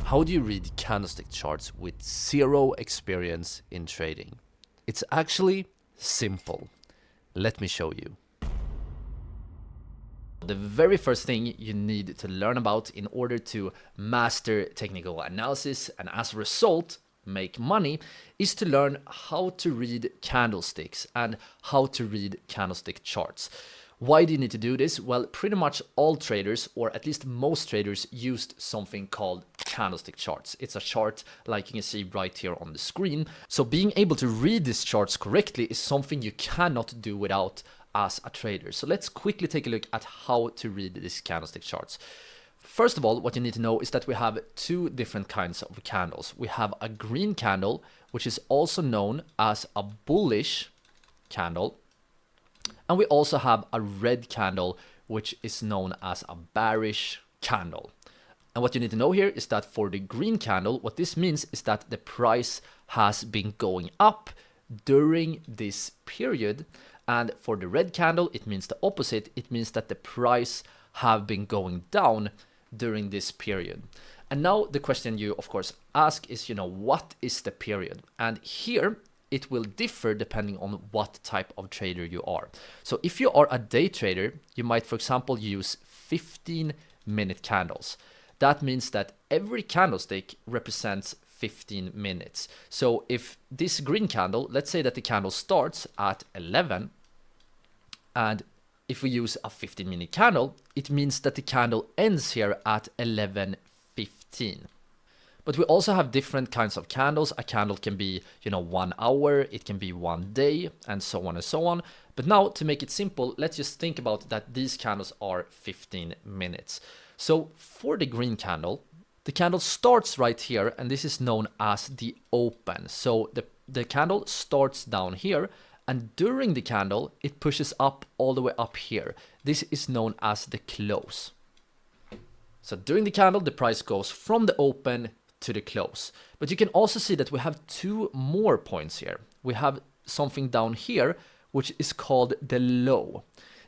How do you read candlestick charts with zero experience in trading? It's actually simple. Let me show you. The very first thing you need to learn about in order to master technical analysis and as a result make money is to learn how to read candlesticks and how to read candlestick charts. Why do you need to do this? Well, pretty much all traders, or at least most traders, used something called candlestick charts. It's a chart like you can see right here on the screen. So being able to read these charts correctly is something you cannot do without as a trader. So let's quickly take a look at how to read these candlestick charts. First of all, what you need to know is that we have two different kinds of candles. We have a green candle, which is also known as a bullish candle. And we also have a red candle, which is known as a bearish candle. And what you need to know here is that for the green candle, what this means is that the price has been going up during this period. And for the red candle, it means the opposite. It means that the price have been going down during this period. And now the question you, of course, ask is, what is the period? And here, it will differ depending on what type of trader you are. So if you are a day trader, you might, for example, use 15-minute candles. That means that every candlestick represents 15 minutes. So if this green candle, let's say that the candle starts at 11, and if we use a 15-minute candle, it means that the candle ends here at 11:15. But we also have different kinds of candles. A candle can be, 1 hour, it can be 1 day, and so on and so on. But now, to make it simple, let's just think about that these candles are 15 minutes. So for the green candle, the candle starts right here, and this is known as the open. So the candle starts down here, and during the candle, it pushes up all the way up here. This is known as the close. So during the candle, the price goes from the open to the close. But you can also see that we have two more points here. We have something down here, which is called the low.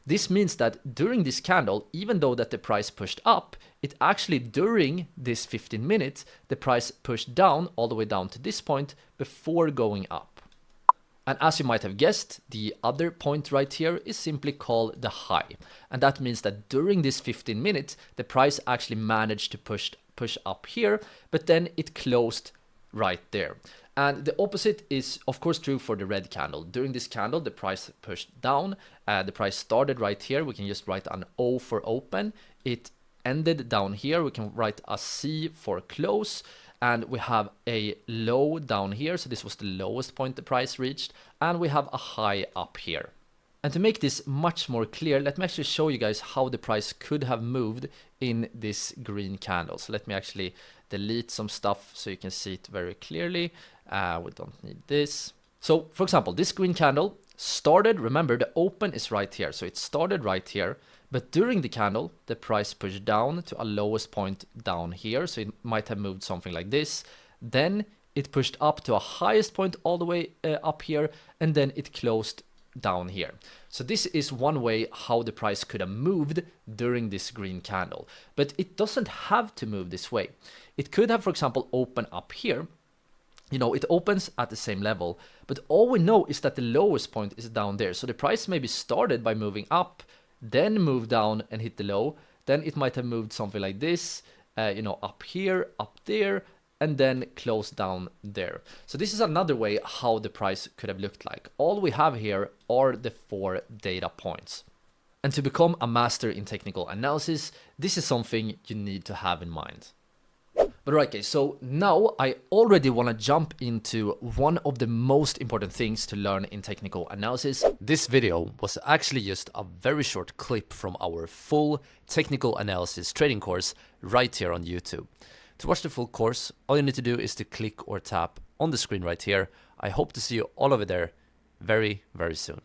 This means that during this candle, even though that the price pushed up, it actually during this 15 minutes, the price pushed down all the way down to this point before going up. And as you might have guessed, the other point right here is simply called the high. And that means that during this 15 minutes, the price actually managed to push up here, but then it closed right there. And the opposite is of course true for the red candle. During this candle, the price pushed down. The price started right here. We can just write an O for open. It ended down here. We can write a C for close. And we have a low down here. So this was the lowest point the price reached. And we have a high up here. And to make this much more clear, let me actually show you guys how the price could have moved in this green candle. So let me actually delete some stuff so you can see it very clearly. We don't need this. So for example, this green candle started, remember the open is right here. So it started right here, but during the candle, the price pushed down to a lowest point down here. So it might have moved something like this. Then it pushed up to a highest point all the way up here, and then it closed down here. So this is one way how the price could have moved during this green candle, but it doesn't have to move this way. It could have, for example, open up here. It opens at the same level, but all we know is that the lowest point is down there. So the price maybe started by moving up, then moved down and hit the low. Then it might have moved something like this, up here, up there, and then close down there. So this is another way how the price could have looked like. All we have here are the 4 data points. And to become a master in technical analysis, this is something you need to have in mind. But right, guys, so now I already want to jump into one of the most important things to learn in technical analysis. This video was actually just a very short clip from our full technical analysis trading course right here on YouTube. To watch the full course, all you need to do is to click or tap on the screen right here. I hope to see you all over there very, very soon.